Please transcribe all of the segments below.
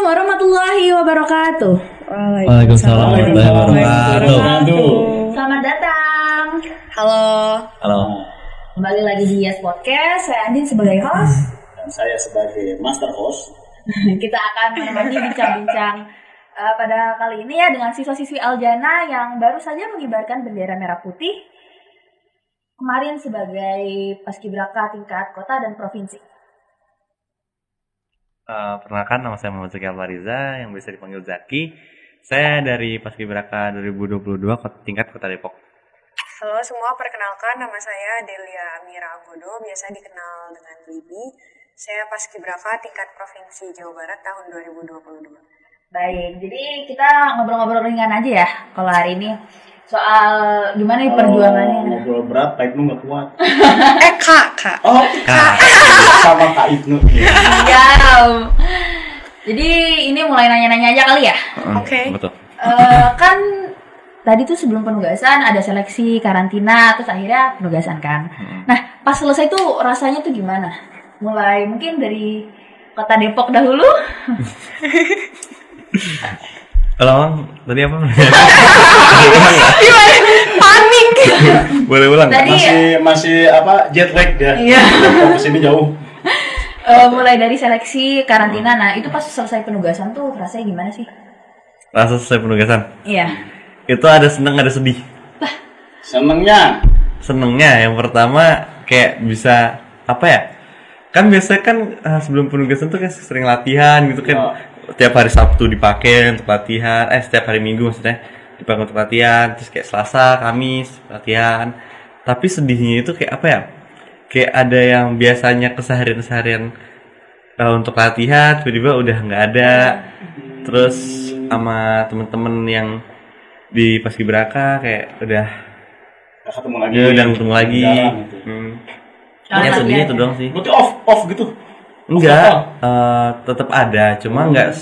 warahmatullahi wabarakatuh. Waalaikumsalam warahmatullahi wabarakatuh. Selamat datang. Halo. Kembali lagi di Yes Podcast. Saya Andin sebagai host Dan saya sebagai master host. Kita akan menemani bincang-bincang pada kali ini ya dengan siswa-siswi Aljana yang baru saja mengibarkan bendera merah putih kemarin sebagai paskibraka tingkat kota dan provinsi. Perkenalkan, nama saya Muhammad Zaki Alfariza yang bisa dipanggil Zaki. Saya dari Paskibraka 2022 tingkat Kota Depok. Halo semua, perkenalkan nama saya Delia Amira Anggodo, biasa dikenal dengan Libi. Saya Paskibraka tingkat Provinsi Jawa Barat tahun 2022. Baik, jadi kita ngobrol-ngobrol ringan aja ya kalau hari ini soal gimana nih perjuangannya. Ngobrol berat, Kak Ibnu nggak kuat. Kak. Oh, Kak. Sama Kak Ibnu. Ya. Jadi ini mulai nanya-nanya aja kali ya. Oke. Betul. Kan tadi tuh sebelum penugasan ada seleksi karantina terus akhirnya penugasan kan. Nah pas selesai tuh rasanya tuh gimana? Mulai mungkin dari kota Depok dahulu. Kalau tadi apa? Panik. Boleh ulang? Tadi Masih apa jet lag dia. Iya. Ke sini jauh. Mulai dari seleksi karantina. Nah itu pas selesai penugasan tuh rasanya gimana sih? Langsung selesai penugasan. Iya. Itu ada seneng, ada sedih. Senengnya yang pertama kayak bisa apa ya? Kan biasanya kan sebelum penugasan tuh kan sering latihan gitu kan. Tiap hari Sabtu dipakai untuk latihan, setiap hari Minggu maksudnya dipakai untuk latihan, terus kayak Selasa, Kamis latihan. Tapi sedihnya itu kayak apa ya? Kayak ada yang biasanya keseharian untuk latihan, tiba-tiba udah nggak ada. Terus sama temen-temen yang di Paskibraka kayak udah ketemu lagi. Ya, udah ketemu lagi. Ya sedihnya itu doang sih. Berarti off gitu. Enggak, tetap ada, cuma enggak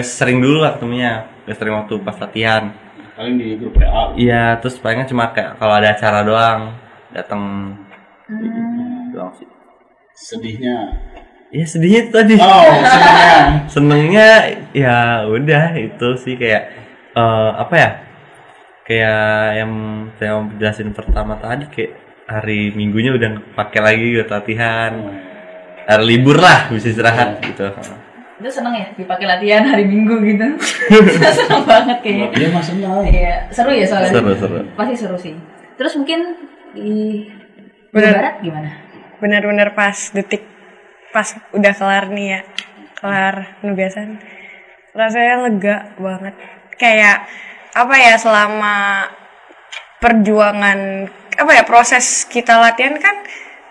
sering dulu lah ketemunya, enggak sering waktu pas latihan. Paling di grup WA. Iya, terus palingnya cuma kayak kalau ada acara doang, datang doang sih. Sedihnya. Ya sedihnya itu tadi. Senangnya. Senengnya ya udah itu sih kayak apa ya? Kayak yang saya mau jelasin pertama tadi kayak hari Minggunya udah pakai lagi buat latihan. Hari libur lah bisa istirahat gitu. Itu seneng ya dipakai latihan hari Minggu gitu. Seneng banget kayaknya. Iya mas senang. Iya, seru ya soalnya. Seru. Pasti seru sih. Terus mungkin di Jawa Barat gimana? Benar-benar pas udah kelar nih ya, kelar penugasan. Rasanya lega banget. Kayak apa ya, selama perjuangan proses kita latihan kan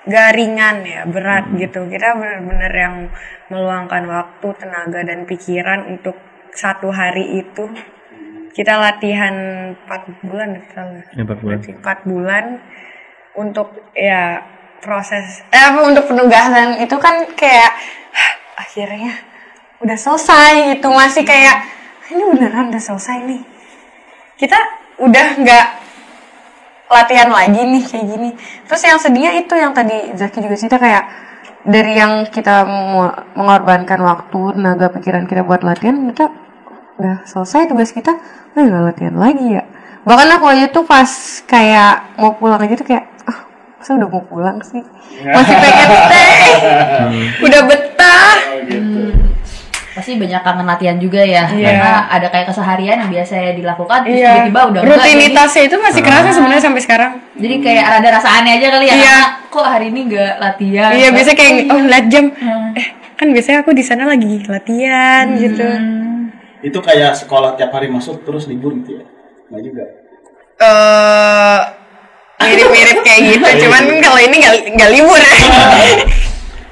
gak ringan ya, berat gitu. Kita benar-benar yang meluangkan waktu, tenaga dan pikiran untuk satu hari itu. Kita latihan 4 bulan misalnya. 4 bulan untuk ya proses untuk penugasan itu kan kayak akhirnya udah selesai gitu. Masih kayak ini beneran udah selesai nih. Kita udah nggak latihan lagi nih kayak gini. Terus yang sedihnya itu yang tadi Zaki juga cerita, kayak dari yang kita mengorbankan waktu, tenaga, pikiran kita buat latihan, kita udah selesai tugas kita, nggak latihan lagi ya. Bahkan aku aja tuh pas kayak mau pulang aja tuh kayak masa udah mau pulang sih, masih pengen stay. Udah betah. Pasti banyak kangen latihan juga ya, karena ada kayak keseharian yang biasa dilakukan terus tiba-tiba udah rutinitasnya itu masih kerasa sebenarnya sampai sekarang. Jadi kayak ada rasa aneh aja kali ya, kok hari ini nggak latihan. Iya, biasanya kayak lihat jam, kan biasanya aku di sana lagi latihan gitu. Itu kayak sekolah tiap hari masuk terus libur gitu ya? Nggak juga. Mirip-mirip kayak gitu, cuman kalau ini nggak libur.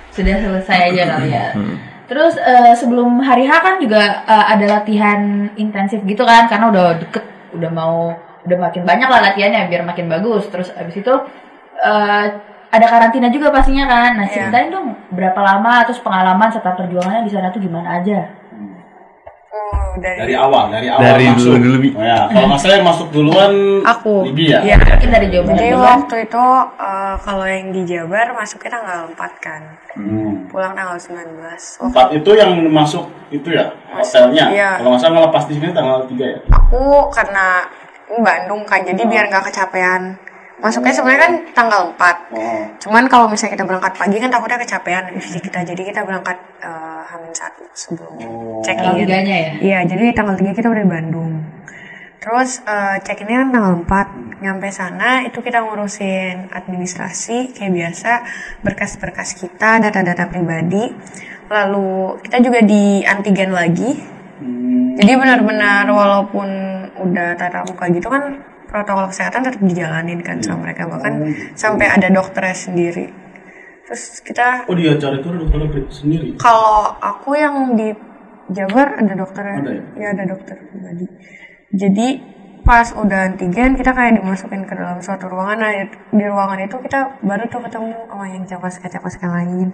Sudah selesai aja kali ya. Terus sebelum hari H kan juga ada latihan intensif gitu kan, karena udah deket, udah makin banyak lah latihannya biar makin bagus. Terus abis itu ada karantina juga pastinya kan. Nah ceritain dong berapa lama, terus pengalaman serta perjuangannya di sana tuh gimana aja? Dari awal Dari masuk. dulu Bi. Oh, ya. Kalau nggak salah yang masuk duluan Aku. Libi ya. Iya. Mungkin dari Jawa Barat Jadi duluan. waktu itu kalau yang di Jabar masuknya tanggal 4 kan. Pulang tanggal 19. Empat itu yang masuk itu ya hotelnya. Iya. Kalau nggak salah ngelepas di sini tanggal 3 ya. Aku karena ini Bandung kan, jadi biar nggak kecapean. Masuknya sebenarnya kan tanggal 4. Oh. Cuman kalau misalnya kita berangkat pagi kan takutnya kecapean fisik kita. Jadi kita berangkat H-1 sebelum check-in. Tanggal 3-nya ya? Iya, jadi tanggal 3 kita udah di Bandung. Terus check-innya kan tanggal 4. Nyampe sana itu kita ngurusin administrasi kayak biasa, berkas-berkas kita, data-data pribadi. Lalu kita juga di antigen lagi. Jadi benar-benar walaupun udah tatap muka gitu kan protokol kesehatan tetap dijalanin kan sama mereka, bahkan sampai ada dokternya sendiri. Terus kita Dia cari itu ada dokter sendiri. kalau aku yang di Jabar ada dokternya. Ada ya? Ya ada dokter pribadi. Jadi pas udah antigen kita kayak dimasukin ke dalam suatu ruangan. Nah, di ruangan itu kita baru tuh ketemu sama yang capaska lain.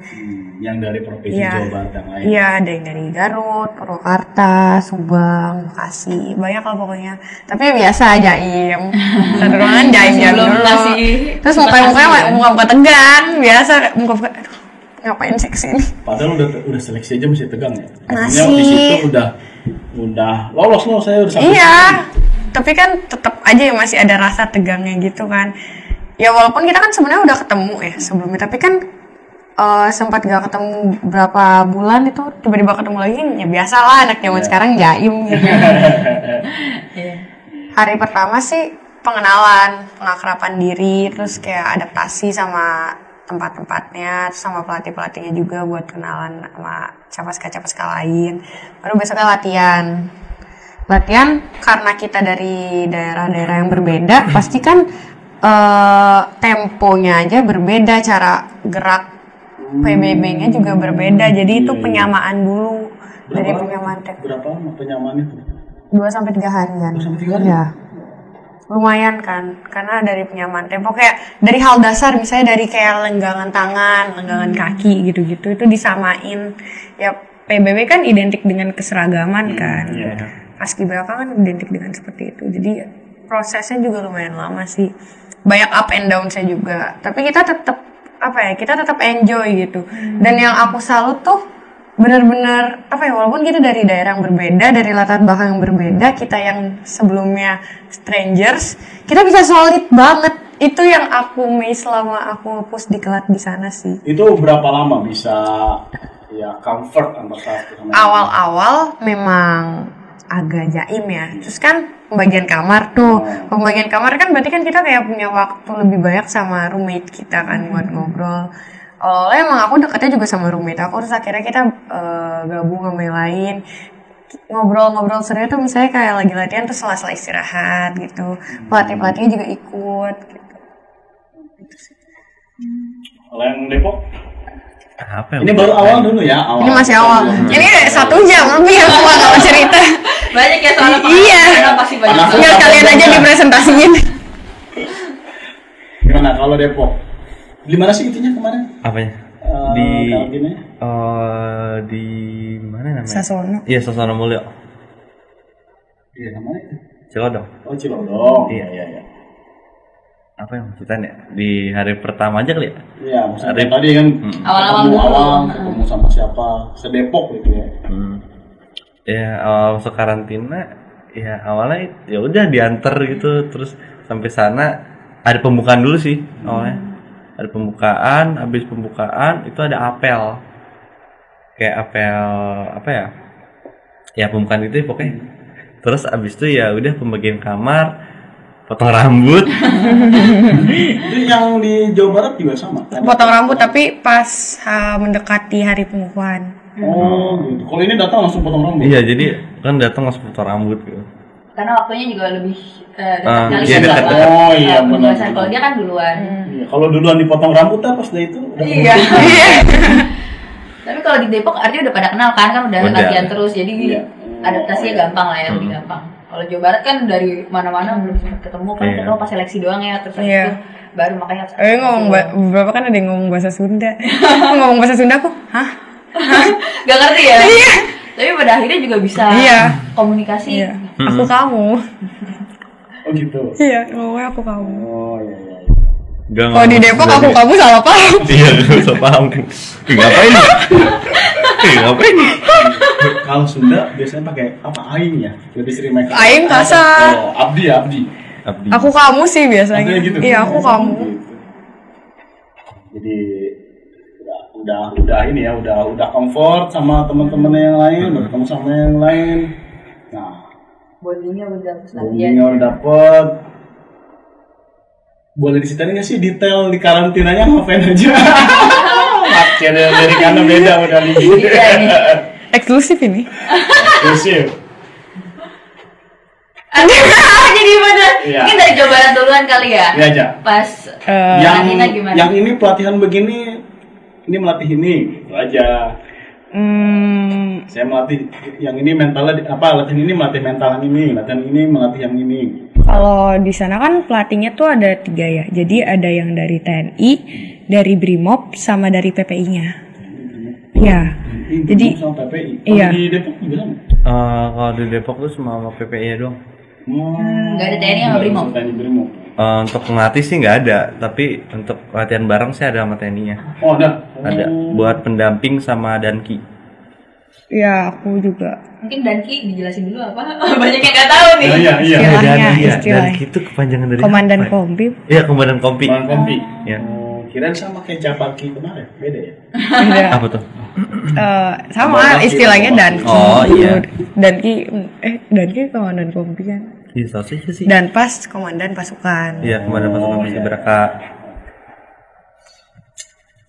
Yang dari provinsi Iya. Jawa Barat yang lain. Iya, ada yang dari Garut, Purwakarta, Subang, Bekasi, banyak lah pokoknya. Tapi biasa jaim. Satu ruangan jaim Belum dulu. ngasih Terus muka-muka tegang, biasa muka-muka aduh, ngapain sih kesini? Padahal udah seleksi aja masih tegang ya. Masih. Artinya di situ udah lolos loh, saya udah sampai Iya, sini. tapi kan tetap aja ya masih ada rasa tegangnya gitu kan. Ya walaupun kita kan sebenarnya udah ketemu ya sebelumnya, tapi kan sempat gak ketemu berapa bulan itu tiba-tiba ketemu lagi, ya biasa lah anak zaman sekarang jaim gitu. Hari pertama sih pengenalan, pengakraban diri, terus kayak adaptasi sama tempat-tempatnya, terus sama pelatih-pelatihnya juga buat kenalan sama capaska-capaska lain. Baru besoknya latihan karena kita dari daerah-daerah yang berbeda, pasti kan temponya aja berbeda, cara gerak PBB-nya juga berbeda, jadi itu penyamaan dulu. Dari penyamaan tempo Berapa lama penyamaan itu? 2-3 harian. 2 sampai 3 hari? Ya. Lumayan kan, karena dari penyamaan tempo kayak dari hal dasar, misalnya dari kayak lenggangan tangan, lenggangan kaki gitu-gitu, itu disamain. Ya PBB kan identik dengan keseragaman kan. Paskibraka kan identik dengan seperti itu. Jadi prosesnya juga lumayan lama sih. Banyak up and down saya juga. Tapi kita tetap kita tetap enjoy gitu. Dan yang aku salut tuh benar-benar walaupun kita dari daerah yang berbeda, dari latar belakang yang berbeda, kita yang sebelumnya strangers, kita bisa solid banget. Itu yang aku miss selama aku pusdiklat di sana sih. Itu berapa lama bisa ya comfort antar satu sama Awal-awal memang agak jaim ya. Terus kan pembagian kamar tuh. Pembagian kamar kan berarti kan kita kayak punya waktu lebih banyak sama roommate kita kan buat ngobrol. Emang aku dekatnya juga sama roommate aku, terus akhirnya kita gabung sama yang lain. Ngobrol-ngobrol seru tuh misalnya kayak lagi latihan terus setelah istirahat gitu. Pelatih-pelatihnya juga ikut gitu. Kalau yang Depok? Apa ya? Ini baru awal dulu ya, awal. Ini masih awal. Ini 1 jam lebih aku nggak cerita. Banyak ya soalnya Iya. pasti banyak. Panas. Biar kalian aja dipresentasiin. Gimana kalau Depok? Di mana sih itunya kemarin? Apanya? Karantinanya? Di mana namanya? Sasono. Iya, Sasono Mulyo. Iya, namanya itu. Cilodong. Oh, Cilodong. Iya. Iya. Apa yang ceritanya? Di hari pertama aja kali ya? Iya, maksudnya Hari- tadi kan Awal-awal ketemu dulu. ketemu sama siapa? Sedepok gitu ya. Ya awal masuk karantina, ya awalnya ya udah diantar gitu, terus sampai sana ada pembukaan dulu sih awalnya. Ada pembukaan, habis pembukaan itu ada apel. Kayak apel apa ya? Ya pembukaan itu pokoknya. Terus abis itu ya udah pembagian kamar, potong rambut. Itu yang di Jawa Barat juga sama. Potong rambut tapi pas mendekati hari pengukuhan. Oh, gitu. Kalau ini datang langsung potong rambut. Iya, jadi kan datang langsung potong rambut gitu. Karena waktunya juga lebih dekat kali iya, ya, dekat. Bapak. Oh, iya, benar. Pembahasan. Kalau dia kan duluan. Iya, kalau duluan dipotong rambut apa sudah itu? Udah Iya. Tapi kalau di Depok artinya udah pada kenal kan udah Udah. latihan terus, jadi Iya. adaptasinya gampang lah ya, lebih gampang. Kalau Jawa Barat kan dari mana-mana belum sempat ketemu kan, Iya. ketemu pas seleksi doang ya, terus habis Iya. itu baru makanya harus Beberapa kan ada yang ngomong bahasa Sunda. Ngomong bahasa Sunda aku, hah? Gak ngerti ya? Iya. Tapi pada akhirnya juga bisa Iya. komunikasi. Iya. Aku kamu. Oh gitu. Iya, ngomongnya aku kamu. Oh iya iya. Kalau di Depok aku kamu salah paham. Iya, gak usah paham. Ngapain? Ngapain? Kalau Sunda biasanya pakai apa? Aing ya. Lebih sering pakai Aing kasar. Oh, abdi. Abdi. Aku kamu sih biasanya. Abdi gitu. Iya, aku kamu. Jadi udah ini ya, udah comfort sama teman-teman yang lain, udah ketemu sama yang lain. Nah, Bondingnya udah pas latihan. bondingnya udah dapet. Boleh diceritain nggak sih detail di karantinanya ngapain aja? Makin dari karena beda udah nih. Iya nih. Eksklusif ini. Eksklusif. Jadi gimana? Iya. Mungkin dari Jawa Barat duluan kali ya. Iya aja. Pas Yang karantina gimana? yang ini pelatihan begini, ini melatih ini, gitu aja. Saya melatih yang ini mentalnya latihan ini melatih mental yang ini, latihan ini melatih yang ini. Kalau di sana kan pelatihnya tuh ada 3 ya. Jadi ada yang dari TNI, dari Brimob, sama dari PPI-nya. Iya. Jadi sama PPI. iya. Di Depok juga sama. Kalau di Depok tuh cuma sama PPI doang. Nggak ada TNI sama Brimob. TNI Brimob. Untuk ngelatih sih nggak ada, tapi untuk latihan bareng sih ada sama TNI-nya. Oh ada. Ada buat pendamping sama danki. Iya, aku juga. Mungkin Danki dijelasin dulu apa? Banyak yang nggak tahu nih. Iya. Istilahnya, Danki istilahnya. itu kepanjangan dari Komandan apa ya? Kompi. Iya, komandan kompi. Bang Kompi. Ya. Oh, kirain sama kayak Japaki kemarin, beda ya? Enggak. Apa tuh? Sama Danki, istilahnya Danki. Danki. Oh, iya. Danki komandan Kompi kan. Iya, sausnya sih. Dan pas komandan pasukan. Iya, komandan pasukan Paskibraka.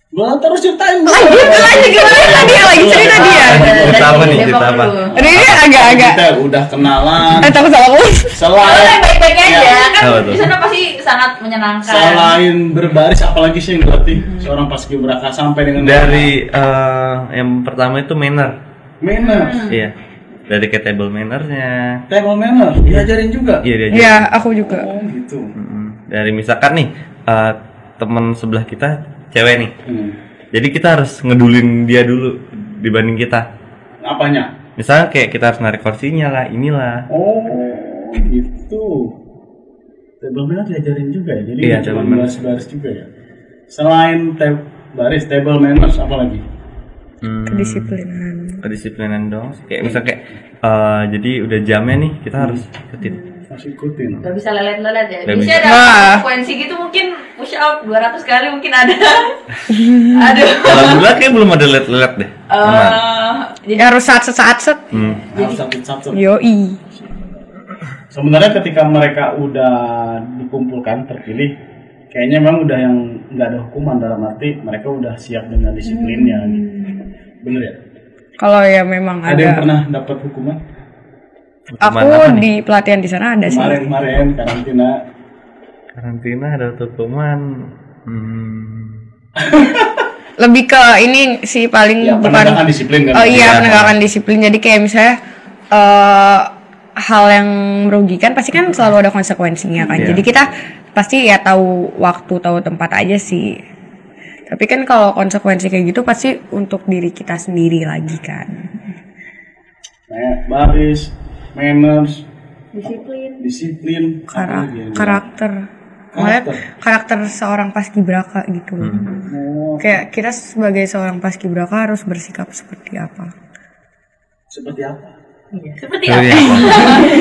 Gua terus ceritain. Lanjut gimana dia lagi cerita dia. Cerita apa nih? Depok Cerita apa? dulu. Ini agak-agak. Kita udah kenalan. Takut salah ngomong. Kalau Selain yang baik-baik aja kan Apa tuh? di sana pasti sangat menyenangkan. selain berbaris apalagi sih yang dilatih seorang paskibraka sampai dengan Dari yang pertama itu manner. manners, Iya. Dari ke table mannernya. table manners, diajarin juga. Iya, dia. Iya, aku juga. Oh gitu. Dari misalkan nih teman sebelah kita cewek nih. Jadi kita harus ngedulin dia dulu dibanding kita. Apanya? Misalnya kayak kita harus narik kursinya lah, inilah. Oh gitu. Table manners diajarin juga ya. Jadi Iya, nggak cuma table manners. baris juga ya. Selain baris table manners apa lagi? Kedisiplinan. Kedisiplinan dong. Kayak misalnya kayak jadi udah jamnya nih, kita harus ikutin. Harus ikutin. Gak bisa lelet-lelet ya. Nggak Bisa bisa. ada Wah. konsekuensi gitu mungkin push up 200 kali mungkin ada. Aduh. Alhamdulillah kayak belum ada lelet-lelet deh. Aman. Jadi Harus saat-saat. Harus satu-satu. Yoi. Sebenarnya ketika mereka udah dikumpulkan terpilih, kayaknya memang udah yang nggak ada hukuman dalam arti mereka udah siap dengan disiplinnya gitu. Bener ya? Kalau ya memang Ada yang ada. pernah dapat hukuman? Hukuman Aku apa nih? di pelatihan di sana ada sih. Kemarin karantina. Karantina ada hukuman. Lebih ke ini sih paling Ya, penegakan disiplin kan? Oh iya, Iya. penegakan disiplin. Jadi kayak misalnya hal yang merugikan pasti kan selalu ada konsekuensinya kan. Iya. Jadi kita pasti ya tahu waktu, tahu tempat aja sih. Tapi kan kalau konsekuensi kayak gitu pasti untuk diri kita sendiri lagi kan. Baris, manners, disiplin. karakter. Maksudnya karakter seorang paskibraka gitu. Kayak kita sebagai seorang paskibraka harus bersikap seperti apa? Seperti apa? Iya. Seperti Oh, apa? iya.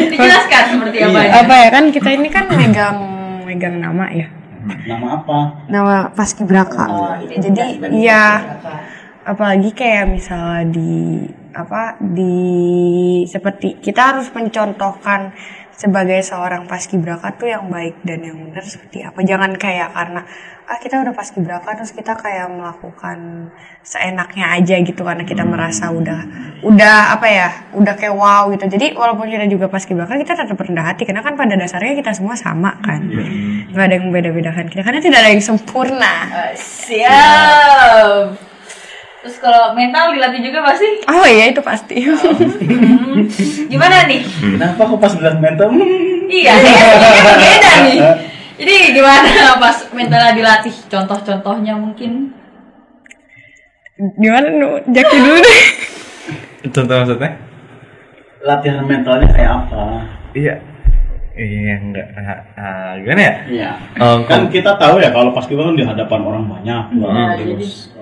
Dijelaskan seperti apa ya? Apa ya kan kita ini kan megang nama ya. Nama apa? Nama paskibraka. Oh, Jadi identitas iya, paskibraka. apalagi kayak misalnya di seperti kita harus mencontohkan sebagai seorang paskibraka tuh yang baik dan yang benar seperti apa. Jangan kayak karena kita udah paskibraka terus kita kayak melakukan seenaknya aja gitu karena kita merasa udah apa ya, udah kayak wow gitu. Jadi walaupun kita juga paskibraka kita tetap rendah hati karena kan pada dasarnya kita semua sama kan. Nggak ada yang membeda-bedakan kita karena tidak ada yang sempurna. Siap. Terus kalau mental dilatih juga pasti. Oh iya itu pasti. Gimana nih? Kenapa kok pas bilang mental? Iya, kayaknya berbeda nih. Jadi gimana pas mentalnya dilatih? Contoh-contohnya mungkin? Gimana Jaki dulu deh. Contoh maksudnya? Latihan mentalnya kayak apa? Iya. Iya enggak. Gimana ya? Iya. Oh, Kan kita tahu ya kalau pas kita kan di hadapan orang banyak, terus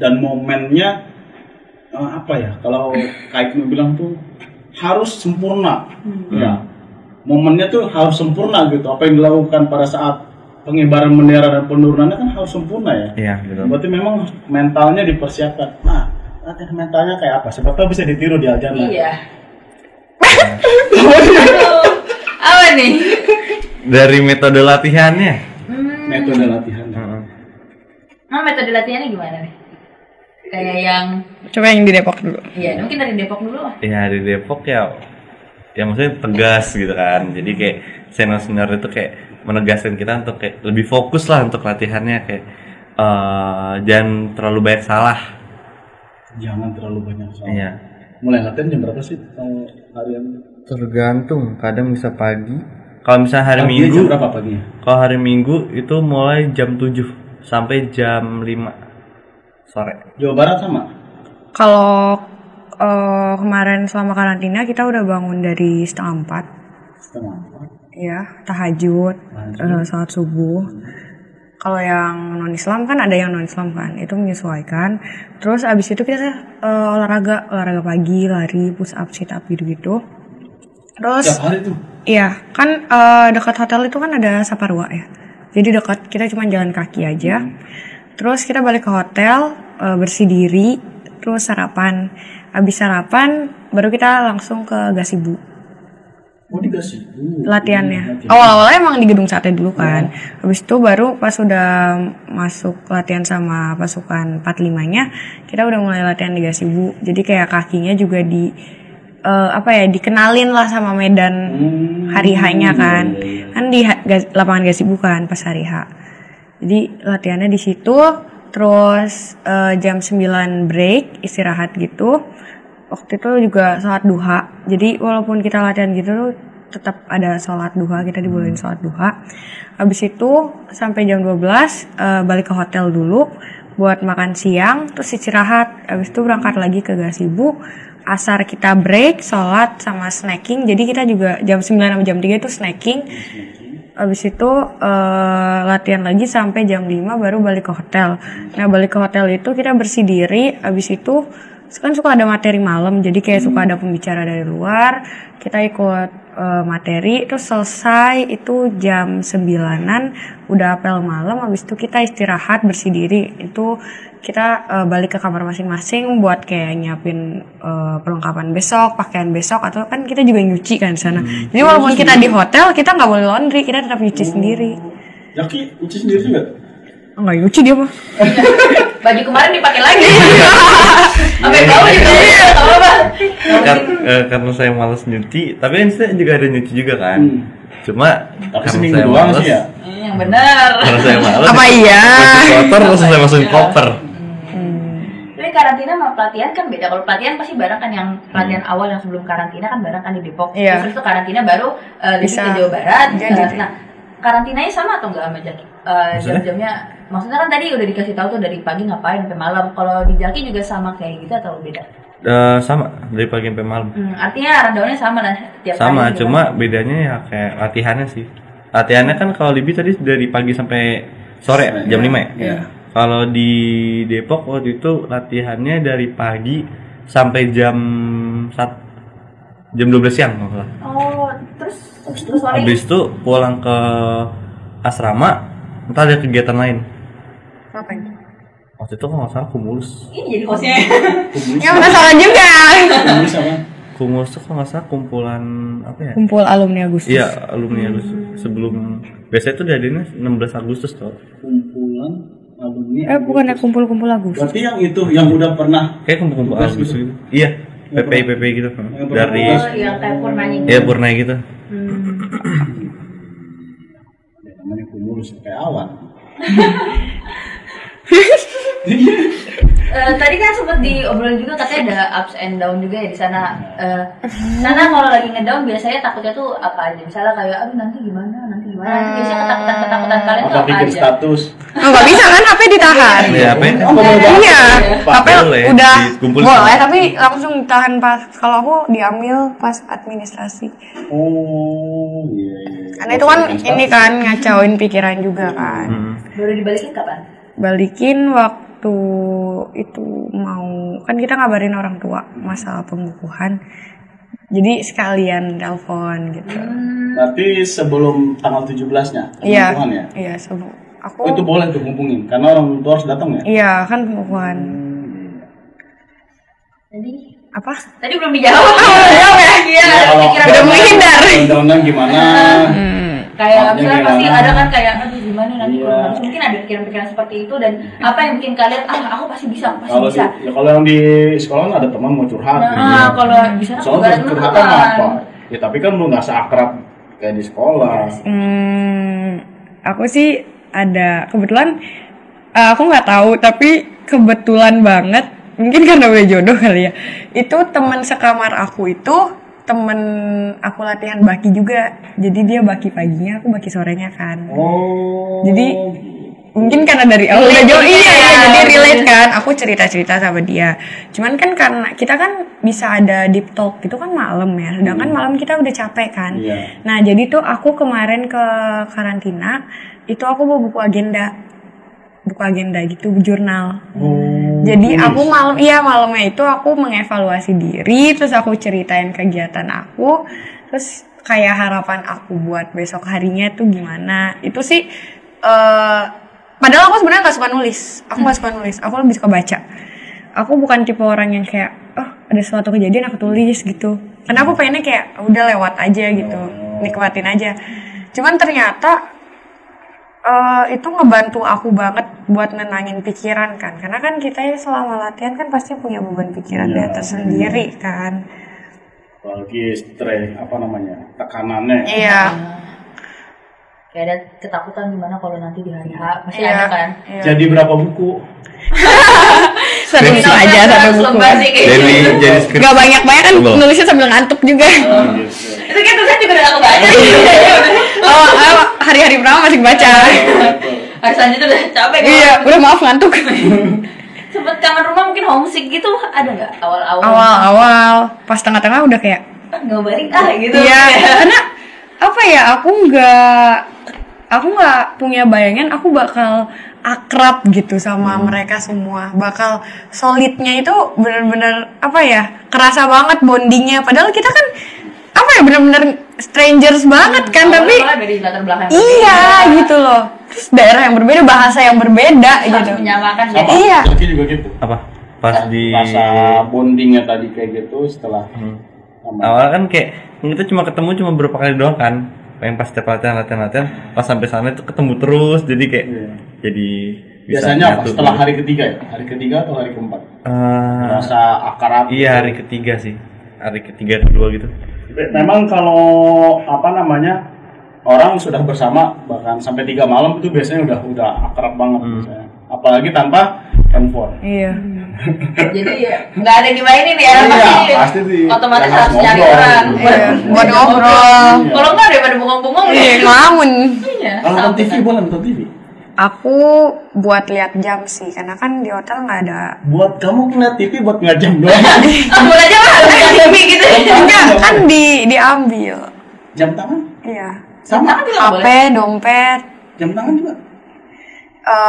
dan momennya apa ya? Kalau kayak kamu bilang tuh harus sempurna. Ya. Momennya tuh harus sempurna gitu. Apa yang dilakukan pada saat pengibaran bendera dan penurunannya kan harus sempurna ya. Iya, betul. Berarti memang mentalnya dipersiapkan. Nah, latihan mentalnya kayak apa? Sebab tahu bisa ditiru di Aljana. Iya. Aduh, apa nih? Dari metode latihannya. Metode latihan. Metode latihannya gimana nih? Kayak yang Coba yang di Depok dulu. iya, mungkin dari Depok dulu lah. Ya di Depok ya maksudnya tegas gitu kan. Jadi kayak senior itu kayak menegaskan kita untuk kayak lebih fokus lah untuk latihannya, kayak jangan terlalu banyak salah. Jangan terlalu banyak salah. Iya. Mulai latihan jam berapa sih kalau harian? Tergantung, kadang bisa pagi. Kalau misalnya hari Paginya Minggu, jam berapa paginya? kalau hari Minggu itu mulai jam 7 sampai jam 5 sore. Jawa Barat sama? Kalau kemarin selama karantina kita udah bangun dari 3:30. Setengah empat. Ya, tahajud, salat subuh. Kalau yang non Islam kan ada yang non Islam kan, itu menyesuaikan. Terus abis itu kita olahraga pagi, lari, push up, sit up gitu-gitu. Terus Tiap hari tuh? iya, kan dekat hotel itu kan ada Saparua ya. Jadi dekat, kita cuma jalan kaki aja. Terus kita balik ke hotel, bersih diri, terus sarapan. Abis sarapan, baru kita langsung ke gazebo. Oh, dikasih. Latihannya. Awal-awalnya emang di gedung sate dulu kan. Habis itu baru pas udah masuk latihan sama pasukan 45-nya, kita udah mulai latihan di gazebo. Jadi kayak kakinya juga dikenalin lah sama medan hari H-nya kan. Kan di lapangan gazebo kan pas hari H. Jadi latihannya di situ, terus jam 9 break, istirahat gitu. Waktu itu juga sholat duha. Jadi walaupun kita latihan gitu tetap ada sholat duha, kita dibolehin sholat duha. Habis itu sampai jam 12 balik ke hotel dulu buat makan siang, terus istirahat. Habis itu berangkat lagi ke gazebo. Asar kita break, sholat sama snacking. Jadi kita juga jam 9 sampai jam 3 itu snacking. Habis itu latihan lagi sampai jam 5 baru balik ke hotel. Nah, balik ke hotel itu kita bersih diri. Habis itu kan suka ada materi malam, jadi kayak suka ada pembicara dari luar, kita ikut materi, terus selesai itu jam 9-an, udah apel malam, habis itu kita istirahat bersih diri, itu kita balik ke kamar masing-masing buat kayak nyiapin perlengkapan besok, pakaian besok, atau kan kita juga nyuci kan di sana. Jadi walaupun kita di hotel, kita nggak boleh laundry, kita tetap nyuci sendiri. Yaki, nyuci sendiri juga? Nggak nyuci dia mah. Baju kemarin dipakai lagi. Sampai bau juga ya, apa? Karena saya malas nyuci, tapi kan saya juga ada nyuci juga kan. Cuma Tapi karena seminggu saya doang malas, sih ya? Yang benar. Karena saya malas. Apa iya? Baju kotor terus saya masukin koper. Tapi karantina sama pelatihan kan beda. Kalau pelatihan pasti bareng kan, yang pelatihan awal yang sebelum karantina kan bareng kan di Depok. Iya. Terus itu karantina baru Bisa. ke Jawa Barat. Jadi. Nah, karantinanya sama atau enggak sama Jaki? Jam-jamnya, maksudnya kan tadi udah dikasih tahu tuh dari pagi ngapain sampai malam. Kalau di Jaki juga sama kayak gitu atau beda? Sama dari pagi sampai malam. Artinya rundownnya sama lah tiap Sama, hari. cuma bedanya ya kayak latihannya sih. Latihannya kan kalau Libi tadi dari pagi sampai sore jam 5 ya. Iya. Kalau di Depok waktu itu latihannya dari pagi sampai jam 12 siang kalau nggak salah. Oh, terus sore? Habis itu pulang ke asrama, entar ada kegiatan lain. Ngapain? Waktu itu kalau nggak salah kumulus. Ini jadi hostnya. Ya penasaran juga. Bisa kan? Kumulus tuh kalau nggak salah kumpulan apa ya? Kumpul alumni Agustus. Iya, alumni Agustus. Sebelum biasanya itu diadainnya 16 Agustus tuh. Kumpulan alumni. Bukan ya kumpul-kumpul Agustus. Berarti yang itu yang udah pernah Kayak kumpul-kumpul Tugas Agustus gitu. gitu. Iya, PPI gitu. Dari Oh, yang kayak purnanya gitu. ya Purna gitu. namanya kumulus kayak awan. tadi kan sempat diobrolin juga katanya ada ups and down juga ya di sana. Sana kalau lagi ngedown biasanya takutnya tuh apa aja? Misalnya kayak aduh nanti gimana? Nanti biasanya ketakutan kalian tuh Apa apa bikin aja? status? Oh, nggak bisa kan HP ditahan. Iya, apa ya? Iya, HP Boleh, udah dikumpulin. boleh tapi langsung ditahan pas kalau aku diambil pas administrasi. Oh, iya. Karena itu kan ini kan ngacauin pikiran juga kan. Baru dibalikin kapan? Balikin waktu itu mau kan kita ngabarin orang tua masalah pembukuan. Jadi sekalian telepon gitu. Berarti sebelum tanggal 17-nya Iya. pembukuan ya? Iya, sebelum aku Oh, itu boleh tuh hubungin karena orang tua harus datang ya? iya kan pembukuan. Jadi Apa? tadi belum dijawab. Belum ya? Iya. Kalau Pikiran udah menghindar. undang-undang gimana? kayak Maksudnya misalnya pasti gimana? ada kan kayak aduh gimana nanti Iya. kalau harus mungkin ada pikiran-pikiran seperti itu dan apa yang bikin kalian aku pasti bisa Kalau bisa. ya kalau yang di sekolah kan ada teman mau curhat. Nah, kalau di sana Soalnya nggak ada curhatan teman. apa? Ya tapi kan lu nggak seakrab kayak di sekolah. Aku sih ada kebetulan aku nggak tahu tapi kebetulan banget mungkin karena udah jodoh kali ya. Itu teman sekamar aku itu temen aku latihan baki juga. Jadi dia baki paginya, aku baki sorenya kan. Oh. Jadi mungkin karena dari awal udah jauh jadi relate kan. Aku cerita-cerita sama dia. Cuman kan karena kita kan bisa ada deep talk itu kan malam ya. Sedangkan malam kita udah capek kan. Iya. Nah, jadi tuh aku kemarin ke karantina itu aku bawa buku agenda gitu, jurnal. Jadi aku malamnya itu aku mengevaluasi diri, terus aku ceritain kegiatan aku, terus kayak harapan aku buat besok harinya tuh gimana. Itu sih padahal aku sebenarnya nggak suka nulis. Aku lebih suka baca. Aku bukan tipe orang yang kayak ada suatu kejadian aku tulis gitu. Karena aku pengennya kayak udah lewat aja gitu, nikmatin aja. Cuman ternyata itu ngebantu aku banget buat nenangin pikiran kan. Karena kan kita ya selama latihan kan pasti punya beban pikiran di atas sendiri kan. Apalagi stres tekanannya. Iya. Kayak ada ketakutan gimana kalau nanti di hari H pasti Iya. ada kan. Iya. Jadi berapa buku? Satu buku aja, satu buku. Jadi skrip. Gak banyak-banyak kan Belum. nulisnya sambil ngantuk juga. Itu kan tulisan juga udah aku baca. Hari-hari pertama masih baca. Hari selanjutnya udah capek kan. Iya, udah maaf ngantuk. Sempet kangen rumah mungkin homesick gitu ada nggak awal-awal? Awal-awal, pas tengah-tengah udah kayak Nggak balik gitu. iya, karena apa ya, aku nggak punya bayangan aku bakal akrab gitu sama mereka semua, bakal solidnya itu bener-bener apa ya, kerasa banget bondingnya. Padahal kita kan apa ya, bener-bener strangers banget kan, tapi Awalnya beda latar belakang. iya gitu loh. Terus daerah yang berbeda, bahasa yang berbeda Harus gitu. menyamakan Sama, jadi Iya. Jaki juga gitu. Apa? Pas di Rasa bondingnya tadi kayak gitu setelah awal kan kayak kita cuma ketemu cuma beberapa kali doang kan. Yang pas setiap latihan pas sampai sana itu ketemu terus jadi kayak jadi bisa biasanya apa? nyatu Setelah gitu. hari ketiga ya? Hari ketiga atau hari keempat? Eh, Rasa akrab. iya hari ketiga sih. Hari ketiga kedua gitu. Memang kalau orang sudah bersama bahkan sampai 3 malam itu biasanya udah akrab banget biasanya. Apalagi tanpa handphone. Iya. jadi ya nggak ada yang dimainin ya Iya, pasti di- otomatis dan harus harus nyari ngobrol. orang Iya, buat ngobrol. Kalau nggak daripada bengong-bengong Iya, ngelamun. Iya. Kalau nonton TV boleh nonton TV? Aku buat lihat jam sih, karena kan di hotel nggak ada. Buat kamu ngeliat TV buat ngeliat jam doang. Ambil aja lah TV gitu. Enggak, kan diambil. Jam tangan? Iya. Sama. Tapi nggak HP, boleh. dompet. Jam tangan juga.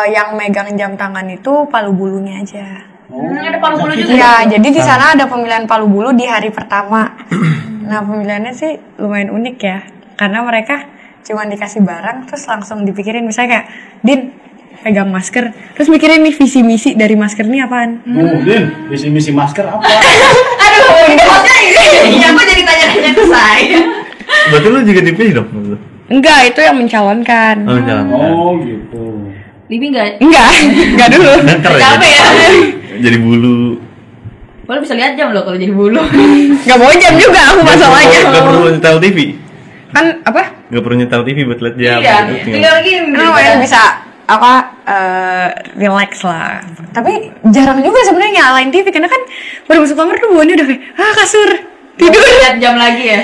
Yang megang jam tangan itu palu bulunya aja. Ada palu bulu juga. Iya, jadi di sana ada pemilihan palu bulu di hari pertama. Nah, pemilihannya sih lumayan unik ya, karena mereka cuma dikasih barang terus langsung dipikirin, misalnya kayak Din pegang masker, terus mikirin nih visi misi dari masker ini apaan. Din, misi masker apa? Aduh, maksudnya ini aku jadi tanya-tanya ke saya. Berarti lu juga dipilih dong lu? Enggak, itu yang mencalonkan. Oh, jalan. Oh gitu. Bibi nggak Enggak dulu. Ntar capek ya. Jadi bulu. Boleh bisa lihat jam loh kalau jadi bulu. Enggak bawa jam juga aku masalahnya. Gak perlu nyetel TV. Kan apa? Gak perlu nyetel TV buat lihat jam. Iya, gitu, tinggal gini. Kan lumayan bisa relax lah. Tapi jarang juga sebenarnya nyalain TV karena kan baru masuk kamar tuh bawaannya udah kayak kasur tidur. Lihat jam lagi ya.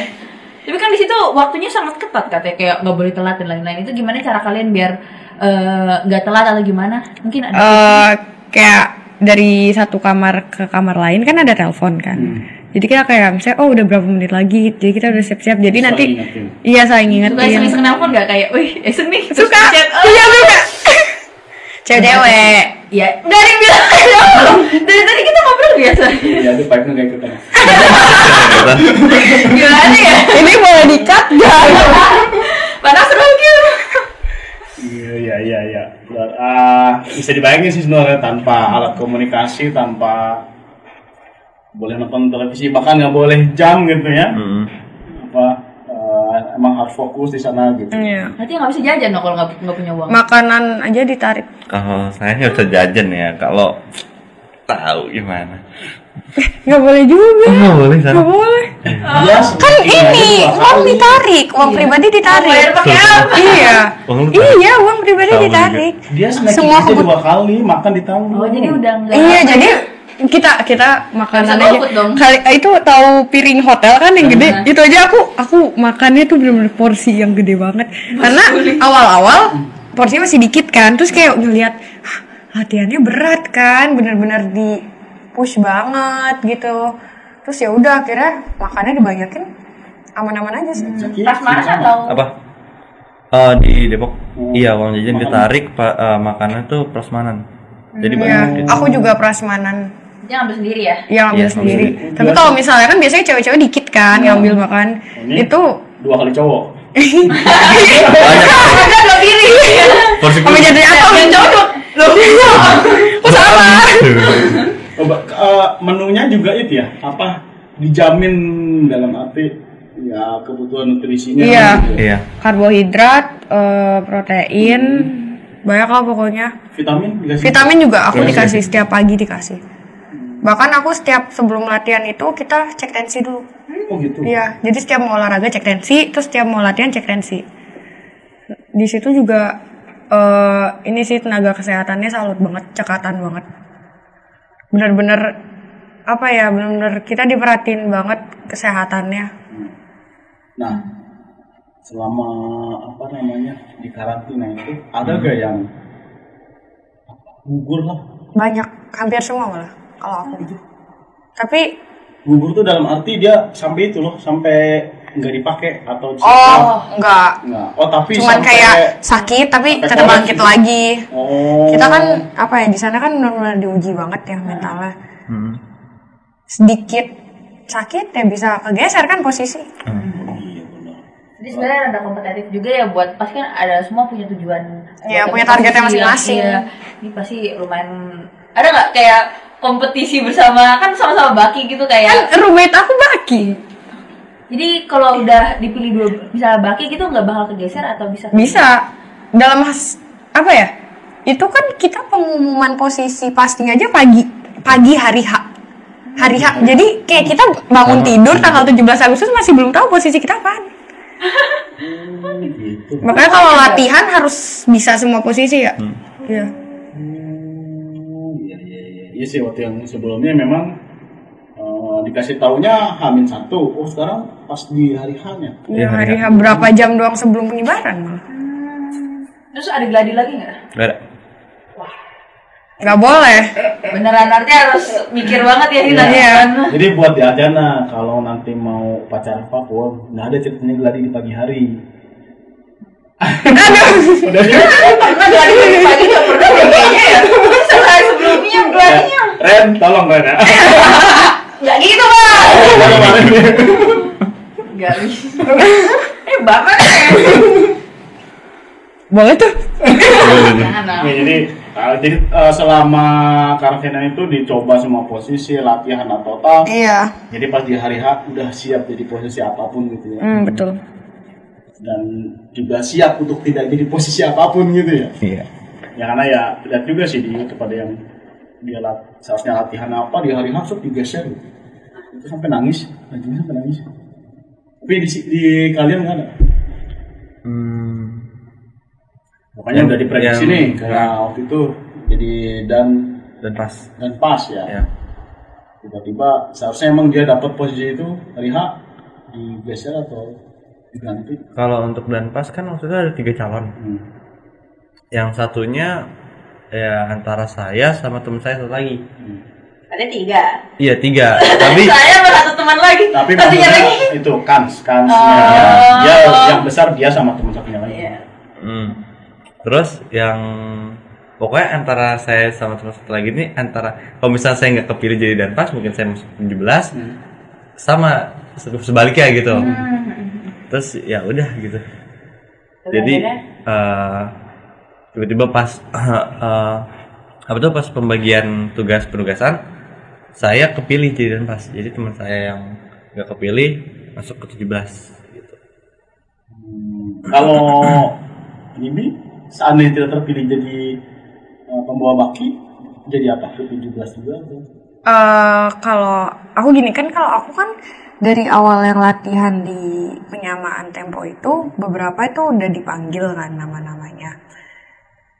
Tapi kan di situ waktunya sangat ketat katanya, kayak nggak boleh telat dan lain-lain. Itu gimana cara kalian biar nggak telat atau gimana? Mungkin ada kayak dari satu kamar ke kamar lain kan ada telepon kan. Jadi kita kayak misalnya udah berapa menit lagi, jadi kita udah siap-siap. Jadi Suka nanti ingetin. iya saling suka ingetin. iseng-iseng nelpon nggak kayak, wih iseng nih terus Suka. di chat, Iya suka. Cewek-cewek. ya dari bilang dari tadi kita ngobrol biasa. Iya, itu pipe-nya kayak ikutan. Gimana ya? Ini boleh di-cut gak? Padahal seru gitu. Iya. Bisa dibayangin sih sebenarnya tanpa alat komunikasi, tanpa boleh nonton televisi, bahkan nggak boleh jam gitu ya. Emang harus fokus di sana gitu. Iya. Nanti nggak bisa jajan dong kalau nggak punya uang. Makanan aja ditarik. Kalau saya nggak bisa jajan ya, kalau tahu gimana. Nggak boleh juga. Nggak boleh sana. Nggak boleh. Dia Kan ini uang ditarik, uang pribadi ditarik. Bayar pakai apa? Iya. Uang lu tarik. Iya, uang pribadi Sama ditarik. dia snacking Semua aja 2 kali, makan ditanggung. Oh jadi udah nggak. Iya, jadi kita makanan Bisa aja. GoFood dong. Itu tahu piring hotel kan yang gede. Itu aja aku makannya tuh bener-bener porsi yang gede banget. Karena awal-awal porsinya masih dikit kan. Terus kayak ngeliat latihannya berat kan, bener-bener di push banget gitu. Terus ya udah akhirnya makannya dibanyakin, aman-aman aja sih. Prasmanan atau Apa? Di Depok. Iya, uang jajan ditarik, makanan tuh prasmanan. Jadi Iya, banyak. aku juga prasmanan. dia ngambil sendiri ya? Yang ambil Iya, sendiri. sendiri. Tapi kalau misalnya kan biasanya cewek-cewek dikit kan yang ambil makan. Ini Itu 2 kali cowok. Banyak. Ada dua piring. Porsi sama jadi apa? Yang cowok loh. Oh sama. Menunya juga itu ya, apa dijamin dalam arti ya kebutuhan nutrisinya. Iya. gitu. Iya. Karbohidrat, protein, banyak lah pokoknya. Vitamin dikasih. Vitamin juga aku dikasih setiap pagi dikasih. Bahkan aku setiap sebelum latihan itu kita cek tensi dulu. Oh gitu. Iya, jadi setiap mau olahraga cek tensi, terus setiap mau latihan cek tensi. Di situ juga ini sih tenaga kesehatannya salut banget, cekatan banget. Bener-bener apa ya, bener-bener kita diperhatiin banget kesehatannya. Nah, selama apa namanya di karantina itu ada gak yang gugur lah? Banyak, hampir semua malah kalau aku. Tapi Gugur tuh dalam arti dia sampai itu loh, sampai nggak dipakai atau enggak. Enggak. Oh tapi Cuman sampai kayak sakit tapi sampai tetap kolap bangkit gitu. lagi. Oh. Kita kan apa ya, di sana kan benar-benar diuji banget ya mentalnya. Sedikit sakit ya bisa kegeser kan posisi. Iya benar. Jadi sebenarnya ada kompetitif juga ya, buat pasti kan ada semua punya tujuan. Iya, buat punya dapat targetnya posisi masing-masing. yang- iya. Ini pasti lumayan. Ada nggak kayak kompetisi bersama, kan sama-sama baki gitu kayak. Kan roommate aku Baki. Jadi kalau udah dipilih dua, misalnya baki gitu nggak bakal kegeser atau bisa? Bisa. Dalam apa ya? Itu kan kita pengumuman posisi posting aja pagi hari H. Hari H. Jadi kayak kita bangun tidur tanggal 17 Agustus masih belum tahu posisi kita apaan. Gitu. Makanya kalau latihan harus bisa semua posisi ya. Iya. Iya sih, waktu yang sebelumnya memang dikasih taunya H-1. Oh sekarang pas di hari H-nya. Iya, hari H berapa jam doang sebelum penyebaran malah. Terus ada gladi lagi nggak? Gak ada. Nggak boleh. Beneran artinya harus mikir banget ya kita. Iya. Jadi buat di Adana kalau nanti mau pacaran papua, nggak ada ceritanya gladi di pagi hari. Udah Karena gladi pagi nggak pernah deh kayaknya ya. Sehari sebelumnya gladinya. Ren, tolong Ren ya. Nggak gitu pak. Kemarin nih. Nggak bisa. Banget ya. Boleh tuh. Jangan lah. Oke, jadi selama karantina itu dicoba semua posisi latihan atau total. Iya. Jadi pas di hari H udah siap jadi posisi apapun gitu ya. Betul. Dan juga siap untuk tidak jadi posisi apapun gitu ya. Iya. Ya karena ya lihat juga sih di YouTube ada yang dia seharusnya latihan apa di hari H terus digeser gitu. Itu sampai nangis, latihan sampai nangis. Tapi di kalian nggak ada. Pokoknya udah diprediksi yang- nih karena waktu itu jadi dan pas. ya. Ya. Tiba-tiba seharusnya emang dia dapat posisi itu hari H digeser atau diganti. Kalau untuk dan pas kan maksudnya ada 3 calon. Yang satunya ya antara saya sama teman saya satu lagi. Ada 3. Iya 3. Tapi Saya sama satu teman lagi. Tapi Satunya maksudnya lagi. itu kansnya dia yang besar dia sama teman satunya lagi. Iya. terus yang pokoknya antara saya sama teman satu lagi ini antara kalau misalnya saya nggak kepilih jadi dan pas mungkin saya masuk 17 sama sebaliknya gitu. Terus ya udah gitu. Jadi tiba-tiba pas apa tuh pas pembagian penugasan saya kepilih jadi dan pas. Jadi teman saya yang nggak kepilih masuk ke 17 gitu. Kalau ini seandainya tidak terpilih jadi pembawa baki, jadi apa? Ke 17 juga atau? Kalau aku gini kan, kalau aku kan dari awal yang latihan di penyamaan tempo itu beberapa itu udah dipanggil kan nama-namanya.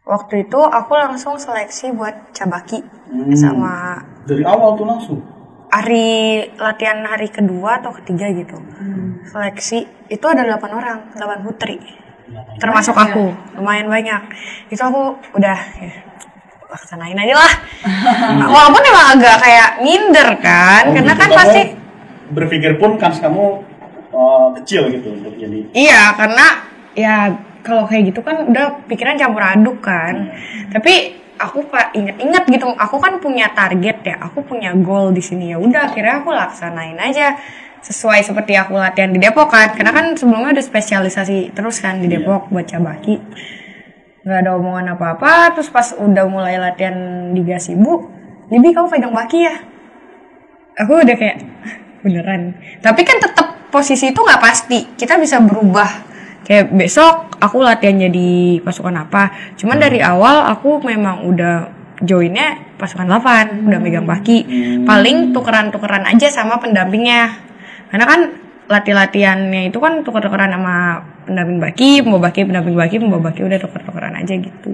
Waktu itu aku langsung seleksi buat cabaki sama Dari awal tuh langsung. latihan hari kedua atau ketiga gitu. Seleksi itu ada 8 orang, 8 putri. Termasuk aku, lumayan banyak. Itu aku udah ya, laksanain aja lah. Walaupun emang agak kayak minder kan, karena gitu. kan Kamu pasti berpikir pun kan kamu kecil gitu untuk jadi. iya, karena ya kalau kayak gitu kan udah pikiran campur aduk kan. Tapi aku inget-inget gitu, aku kan punya target ya, aku punya goal di sini ya. Udah akhirnya aku laksanain aja sesuai seperti aku latihan di Depok kan. Karena kan sebelumnya udah spesialisasi terus kan di Depok buat cabaki. Nggak ada omongan apa-apa. Terus pas udah mulai latihan di Gasibu, Libi kamu pegang baki ya? Aku udah kayak beneran. Tapi kan tetap posisi itu nggak pasti. Kita bisa berubah. Kayak besok aku latihan jadi pasukan apa. Cuman dari awal aku memang udah joinnya pasukan 8, udah megang baki. Paling tukeran-tukeran aja sama pendampingnya. Karena kan latihannya itu kan tuker-tukeran sama pendamping baki, pendamping baki udah tuker-tukeran aja gitu.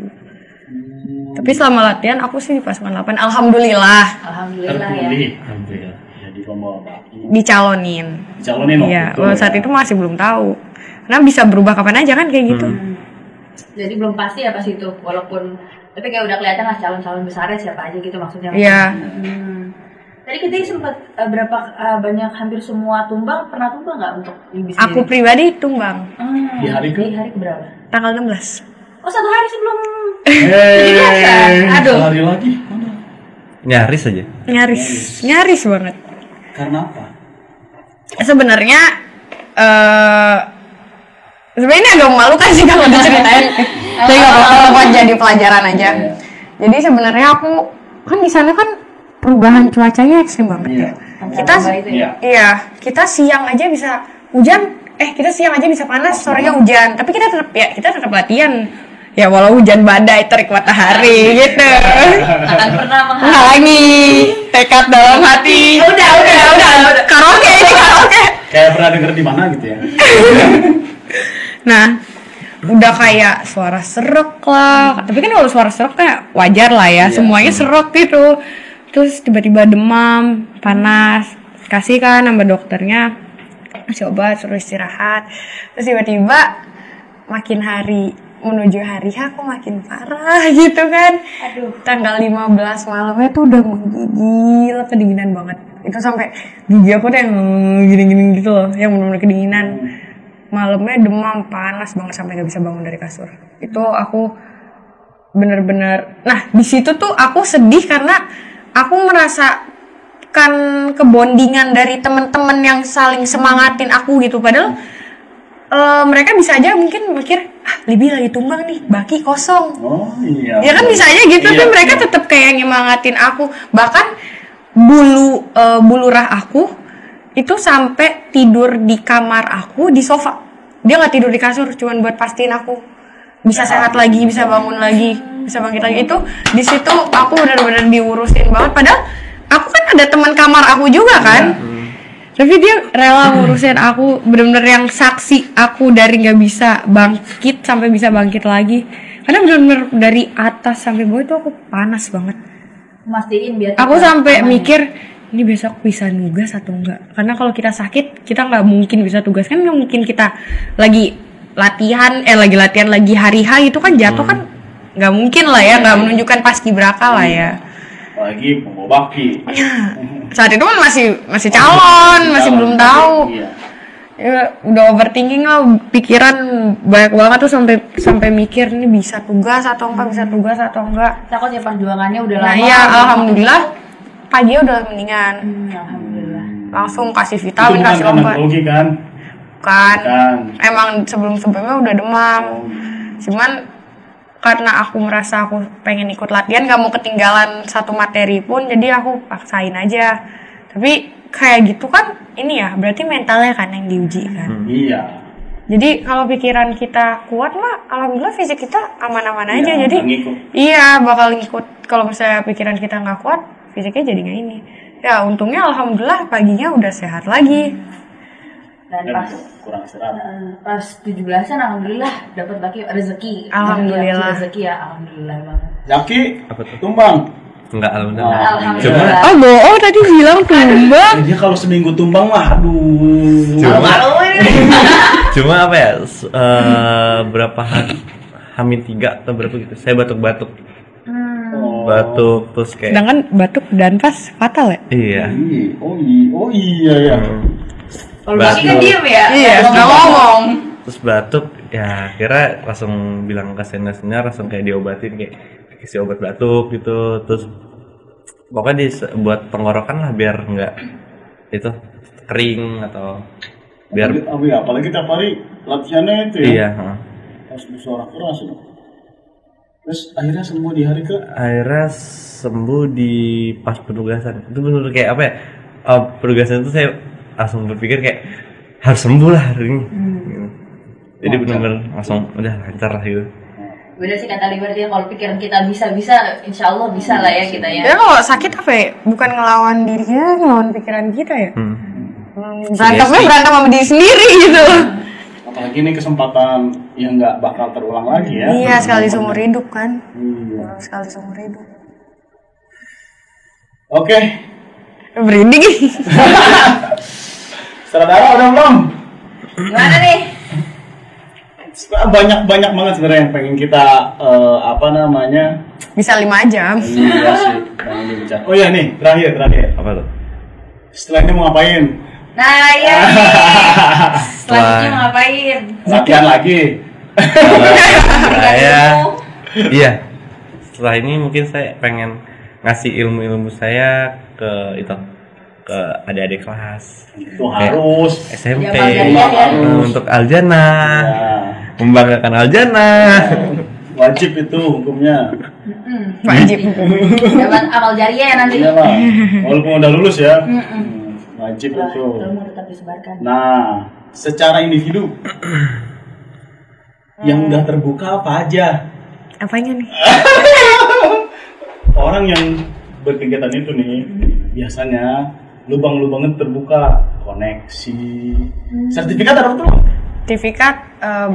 Tapi selama latihan aku sih di pasukan 8, alhamdulillah Alhamdulillah ya. Alhamdulillah. Jadi pembawa baki. dicalonin. Dicalonin waktu Iya, itu, kalau saat itu masih belum tahu. Karena bisa berubah kapan aja kan kayak gitu. Jadi belum pasti ya pas itu, walaupun tapi kayak udah kelihatan lah calon-calon besarnya siapa aja gitu maksudnya. Iya. Tadi kita sempat berapa banyak hampir semua tumbang, pernah tumbang nggak untuk Libi Aku sendiri? pribadi tumbang Di hari Di hari keberapa? tanggal 16. Oh 1 hari sebelum. Hei, Aduh. hari lagi. Mana? Nyaris aja. Nyaris banget. Karena apa? Sebenarnya sebenarnya ini agak memalukan sih kalau diceritain. Tapi nggak apa-apa buat jadi pelajaran aja. Jadi sebenarnya aku kan di sana kan perubahan cuacanya ekstrim banget ya. Kita kita siang aja bisa hujan, kita siang aja bisa panas, sorenya hujan. Tapi kita tetap latihan. Ya walau hujan badai terik matahari gitu. Akan pernah Menghalangi tekad dalam hati. Udah. Karaoke ini karaoke. Kayak pernah denger di mana gitu ya? Nah, udah kayak suara serek lah. Tapi kan kalau suara serek kayak wajar lah ya. Semuanya serek gitu. Terus tiba-tiba demam, panas. Kasih kan sama dokternya. Kasih obat, suruh istirahat. Terus tiba-tiba makin hari menuju hari aku makin parah gitu kan. Aduh. Tanggal 15 malamnya tuh udah menggigil, kedinginan banget. Itu sampai gigi aku tuh yang gini-gini gitu loh, yang benar-benar kedinginan. Malamnya demam, panas banget sampai gak bisa bangun dari kasur. Itu aku bener-bener. Nah di situ tuh aku sedih karena aku merasakan kebondingan dari teman-teman yang saling semangatin aku gitu. Padahal mereka bisa aja mungkin mikir, Libi lagi tumbang nih, baki kosong. Oh iya. Ya kan bisa aja gitu, tapi mereka tetap kayak nyemangatin aku. Bahkan bulu rah aku itu sampai tidur di kamar aku di sofa. Dia nggak tidur di kasur, cuman buat pastiin aku bisa sehat lagi, bisa bangun lagi, bisa bangkit lagi. Itu di situ aku benar-benar diurusin banget. Padahal aku kan ada teman kamar aku juga kan. Tapi dia rela ngurusin aku, bener-bener yang saksi aku dari nggak bisa bangkit sampai bisa bangkit lagi. Karena benar-benar dari atas sampai bawah itu aku panas banget. Mastiin biar Aku kita sampai aman. mikir ini besok bisa nugas atau enggak. Karena kalau kita sakit, kita nggak mungkin bisa tugas kan. Nggak mungkin kita lagi latihan lagi hari H itu kan jatuh kan nggak mungkin lah ya, nggak menunjukkan paskibraka lah ya. Apalagi pembawa baki. Saat itu kan masih calon, masih belum tahu. Iya. Ya, udah overthinking lah, pikiran banyak banget tuh sampai mikir ini bisa tugas atau enggak, Takut ya perjuangannya udah Nah lama. iya, alhamdulillah pagi udah mendingan. Alhamdulillah. Langsung kasih Itu vitamin, bukan kasih karena obat. grogi kan? Kan Bukan. emang sebelumnya udah demam. Cuman karena aku merasa aku pengen ikut latihan, gak mau ketinggalan satu materi pun, jadi aku paksain aja. Tapi kayak gitu kan ini ya, berarti mentalnya kan yang diuji kan. Iya. Jadi kalau pikiran kita kuat mah, alhamdulillah fisik kita aman-aman aja. Iya, Jadi bakal ngikut. iya bakal ngikut. Kalau misalnya pikiran kita nggak kuat, fisiknya jadi nggak ini. Ya untungnya alhamdulillah paginya udah sehat lagi. Dan pas Kurang istirahat. pas 17-an alhamdulillah dapat baki rezeki. Alhamdulillah. Rezeki ya alhamdulillah banget. Zaki, Apa tuh? tumbang. Enggak, alhamdulillah. Alhamdulillah. Oh bohong tadi bilang tumbang. Dia kalau seminggu tumbang mah, aduh. Cuma apa ya? Berapa hari? Hamin 3 atau berapa gitu. Saya batuk-batuk. Oh. Batuk terus kayak Sedangkan batuk dan pas fatal ya. iya. Oh iya ya. Kalau baki kan diem ya. Iya, nggak ngomong. Terus batuk ya kira langsung bilang ke senior langsung kayak diobatin kayak kasih obat batuk gitu. Terus pokoknya buat tenggorokan lah biar nggak itu kering atau biar Apalagi tiap hari latihannya itu ya. iya. Harus bersuara keras ya. Terus akhirnya sembuh di hari ke Akhirnya sembuh di pas penugasan. Itu bener kayak apa ya? Penugasan itu saya langsung berpikir kayak harus sembuh lah hari ini. Gitu. Jadi benar-benar langsung udah lancar lah gitu. Beda sih kata Liberty ya, kalau pikiran kita bisa insya Allah bisa lah ya kita ya. Ya kalau sakit apa ya? Bukan ngelawan dirinya, ngelawan pikiran kita ya. Berantemnya berantem sama diri sendiri gitu. apalagi ini kesempatan yang nggak bakal terulang lagi ya. Iya, sekali seumur hidup kan. Iya. Sekali seumur hidup. Oke. Merinding. Saudara udah belum? Gimana nih? Banyak banget sebenarnya yang pengen kita apa namanya? Bisa 5 jam. Iya sih, pengen dibicara. Oh iya nih, terakhir. Apa tuh? Setelah ini mau ngapain? Nah iya nih. Selanjutnya mau ngapain? Latihan lagi. Saya iya. Setelah ini mungkin saya pengen ngasih ilmu-ilmu saya ke adik-adik kelas. Itu harus. SMP Jamal Jariah untuk Aljana. Ya, Membanggakan Aljana. wajib itu hukumnya. Wajib. Dapat amal jariah ya nanti. Iya lah. Walaupun udah lulus ya. Wajib Wah, itu. ilmu tetap disebarkan. Nah, secara individu yang udah terbuka apa aja? Apanya nih? Orang yang berkegiatan itu nih biasanya lubang-lubangnya terbuka, koneksi, sertifikat ada betul? Sertifikat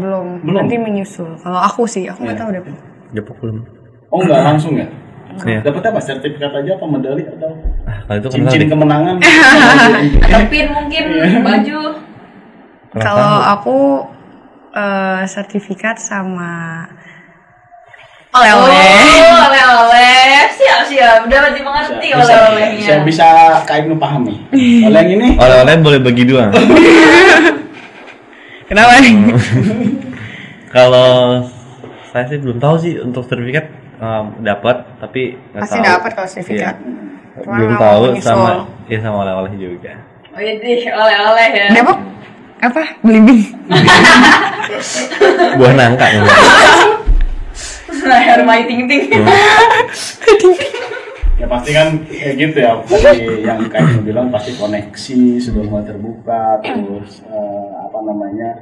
belum. Belum? Nanti menyusul. Kalau aku sih, aku nggak tahu deh. Depok belum. Oh enggak langsung ya? Iya. Dapat apa? Sertifikat aja apa medali atau Kalau itu kenal cincin deh. kemenangan? Atau pin mungkin baju. Kalau aku sertifikat sama Oh, oleh-oleh. oleh-oleh. Siap. Dapat dimengerti oleh-olehnya. Saya bisa kain pahami. Oleh yang ini Oleh-oleh boleh bagi dua. Kenapa nih? Kalau saya sih belum tahu sih untuk sertifikat dapat tapi nggak Pasti tahu. dapat kalau sertifikat. Iya. Cuma Belum nggak tahu mau nyusul. sama oleh-oleh juga. Oh iya, oleh-oleh ya. Depok apa? Belimbing. Buah nangka namanya. Air mai ting-ting. ya pasti kan kayak gitu ya. Tadi yang kayak bilang pasti koneksi sudah mulai terbuka, terus apa namanya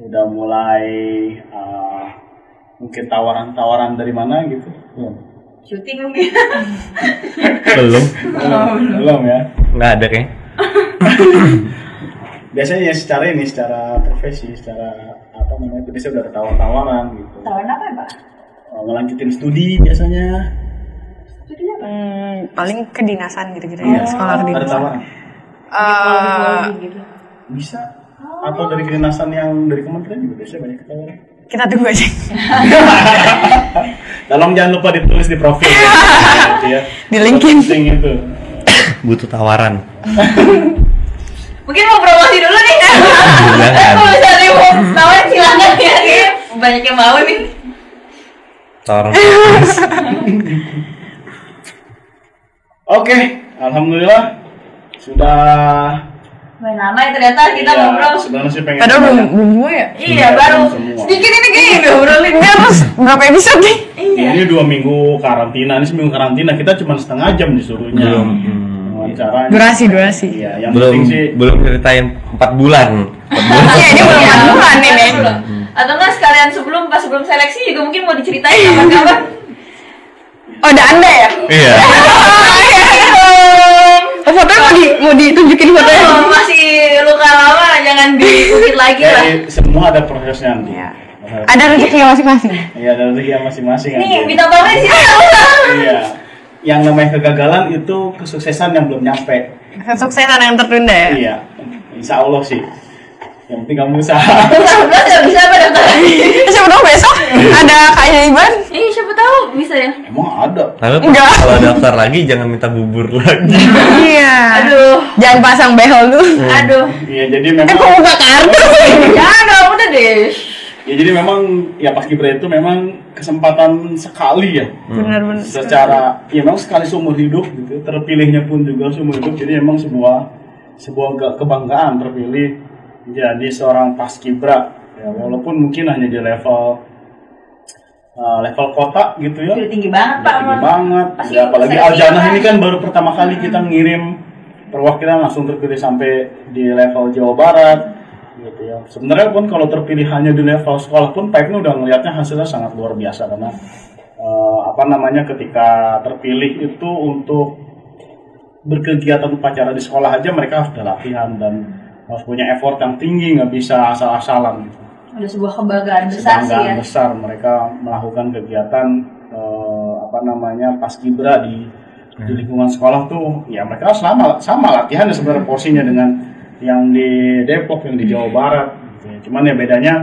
udah mulai mungkin tawaran-tawaran dari mana gitu. Syuting mungkin. Belum ya. Nggak ada kayaknya. Biasanya ya secara profesi, secara apa namanya itu biasanya udah ada tawaran gitu. Tawaran apa, Pak? ngelanjutin studi biasanya. Paling kedinasan gitu-gitu ya, sekolah Ada kedinasan. tawaran? gitu. Bisa. Atau dari kedinasan yang dari kementerian juga biasanya banyak tawaran. Kita tunggu aja. Tolong jangan lupa ditulis di profil ya. Gitu ya. Di LinkedIn. Penting itu. Butuh tawaran. Mungkin mau promosi dulu nih. Jangan. Kalau misalnya mau tawarin silakan ya. Banyak yang mau nih. Tawaran. Oke, alhamdulillah sudah. Main lama ya ternyata kita Iya, ngobrol. sebenarnya sih pengen. Padahal belum semua ya. Iya, Iya, baru semua. sedikit ini kayaknya udah ngobrolin. Terus berapa episode nih? Iya. Ini 2 minggu karantina, ini seminggu karantina kita cuma setengah jam disuruhnya. Belum. Wawancaranya. Durasi. Iya, yang belum penting sih. belum ceritain 4 bulan. 4 bulan. Iya, ini belum Iya. bulan ini. Atau enggak sekalian pas sebelum seleksi juga mungkin mau diceritain kapan-kapan. Oh, ada Anda ya? Iya. Oh, fotonya mau ditunjukin fotonya. Oh, masih luka lama jangan diungkit lagi lah. Jadi semua ada prosesnya nanti. Iya. Ada rezeki masing-masing. Iya, ada rezeki yang masing-masing. Nih, aja. bintang tamunya di sini enggak usah. Iya. Yang namanya kegagalan itu kesuksesan yang belum nyampe. Kesuksesan yang tertunda ya. Iya. Insya Allah sih. Yang penting kamu usaha. 11 ya bisa apa daftar lagi? Siapa tahu besok ada keajaiban. Siapa tahu bisa ya. Emang ada. Tapi Enggak. kalau daftar lagi jangan minta bubur lagi. Iya. Aduh. Jangan pasang behel lu. Aduh. Iya, jadi Kok memang buka kartu? Jangan dong, udah deh. ya jadi memang ya Paskibra itu memang kesempatan sekali ya. Benar-benar. Secara ya memang sekali seumur hidup gitu. Terpilihnya pun juga seumur hidup. Jadi memang sebuah kebanggaan terpilih jadi seorang Paskibra. Ya, walaupun mungkin hanya di level kota gitu ya. Udah tinggi banget, Pak. Tinggi banget. Pasti Ya, apalagi seleksi Aljanah kan. ini kan baru pertama kali kita ngirim perwakilan langsung terpilih sampai di level Jawa Barat gitu ya. Sebenarnya pun kalau terpilih hanya di level sekolah pun Pak Ibnu udah ngelihatnya hasilnya sangat luar biasa karena ketika terpilih itu untuk berkegiatan upacara di sekolah aja mereka harus ada latihan dan harus punya effort yang tinggi, nggak bisa asal-asalan gitu. Ada sebuah kebanggaan besar sih ya. Kebanggaan besar mereka melakukan kegiatan Paskibra di lingkungan sekolah tuh ya mereka sama latihan sebenarnya porsinya dengan yang di Depok, yang di Jawa Barat gitu ya. Cuman ya bedanya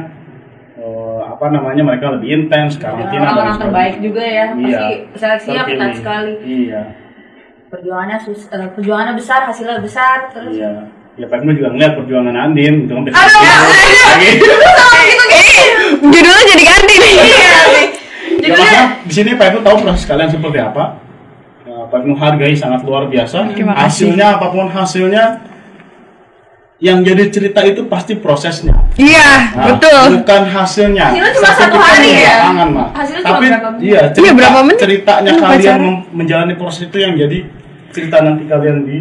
mereka lebih intens karantina dan Orang-orang terbaik juga ya. Iya, Pasti seleksinya terpilih. ketat sekali. Iya. Perjuangannya besar, hasilnya besar terus. Iya. Ya Pak Ibnu juga ngeliat perjuangan Andin gitu kan. Aduh, lagi. Judulnya jadi ganti nih. Iya. Ya, maksudnya di sini Pak Ibnu tahu proses kalian seperti apa. Pak Ibnu hargai sangat luar biasa. Terima kasih. Hasilnya apapun hasilnya, yang jadi cerita itu pasti prosesnya. Iya, Nah, betul. bukan hasilnya. Hasilnya cuma satu Sertifikat hari ya? belakangan, Mak. Hasilnya cuma Tapi berapa menit? iya, Iya, berapa menit? ceritanya Hmm, kalian pacaran. menjalani proses itu yang jadi cerita nanti kalian di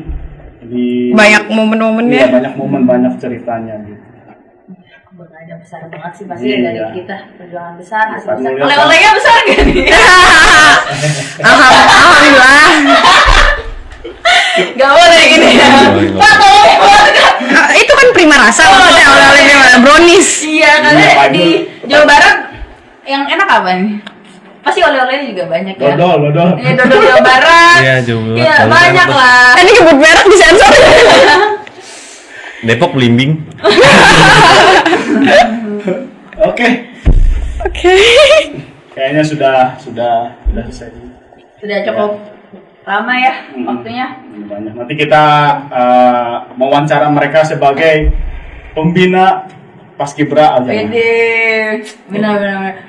Banyak momen-momennya. Iya, banyak momen, banyak ceritanya gitu. Kebanggaan besar banget sih pasti Iya. dari kita. Perjuangan besar, hasil Pak besar. Ibnu lihat Oleh-olehnya besar gak nih? Alhamdulillah. Gak boleh gini ya. Pak, tolong ya, Pak. Itu kan prima rasa maksudnya oleh-oleh prima brownies. Iya, karena Iya, Pak di Ibnu. Jawa Barat yang enak apa nih? Pasti oleh-olehnya juga banyak ya. Dodol. Iya, dodol Jawa Barat. Iya, Jawa Barat. Iya, Jawa banyak Barat. lah. Ini nyebut merek di sensor. Depok Belimbing. Oke. Oke. Kayaknya sudah selesai. Sudah cukup lama ya waktunya. Banyak. Nanti kita mewawancara mereka sebagai pembina Paskibra Aljanah. Pede, benar.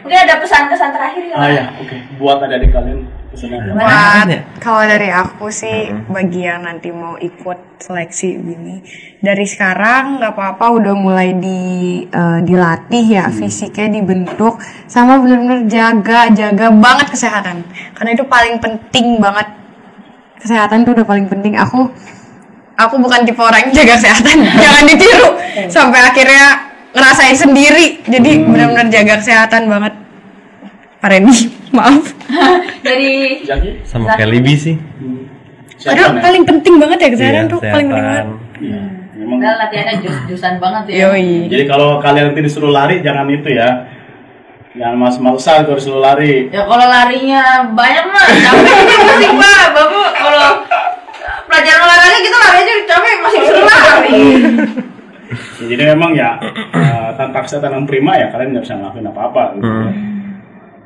Mungkin ada pesan-pesan terakhir ya? Ya, oke. Buat adik-adik kalian pesannya. Buat kalau dari aku sih bagi yang nanti mau ikut seleksi gini dari sekarang nggak apa-apa udah mulai dilatih ya fisiknya dibentuk sama benar-benar jaga banget kesehatan karena itu paling penting banget kesehatan tuh udah paling penting aku bukan tipe orang yang jaga kesehatan jangan ditiru sampai akhirnya ngerasain sendiri jadi benar-benar jaga kesehatan banget Pak Reni maaf Dari Jaki? Sama kayak Libi sih. Siapa karena paling penting banget ya kesehatan Iya, tuh paling penting banget. Iya, memang. Padahal latihannya jus-jusan banget ya. Yoi. Jadi kalau kalian nanti disuruh lari jangan itu ya. Jangan males-malesan kalau disuruh lari. Ya kalau larinya banyak mah capek masih Pak. Bapak kalau pelajaran olahraga kita lari aja capek masih disuruh lari. Ya, jadi memang ya tanpa kesehatan yang prima ya kalian nggak bisa ngelakuin apa-apa gitu ya.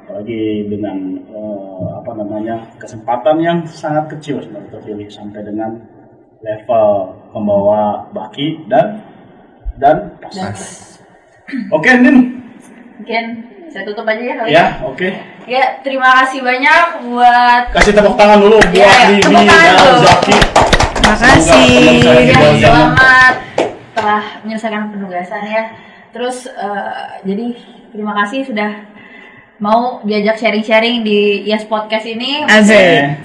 Apalagi dengan kesempatan yang sangat kecil sebenarnya terpilih sampai dengan level pembawa baki dan pas. Oke, Nin. Mungkin saya tutup aja ya kali Ya, oke. Ya, terima kasih banyak buat Kasih tepuk tangan dulu buat Bibi tepuk tangan dan dulu. Zaki. Makasih. Ya, selamat telah menyelesaikan penugasan ya. Terus jadi terima kasih sudah mau diajak sharing-sharing di Yes Podcast ini. Asik.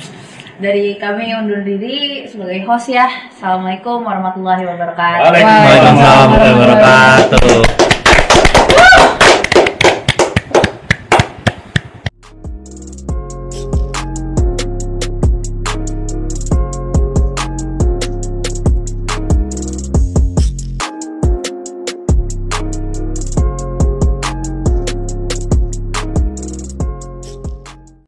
Dari kami undur diri sebagai host ya. Assalamualaikum warahmatullahi wabarakatuh. Waalaikumsalam Waalaikumsalam warahmatullahi wabarakatuh.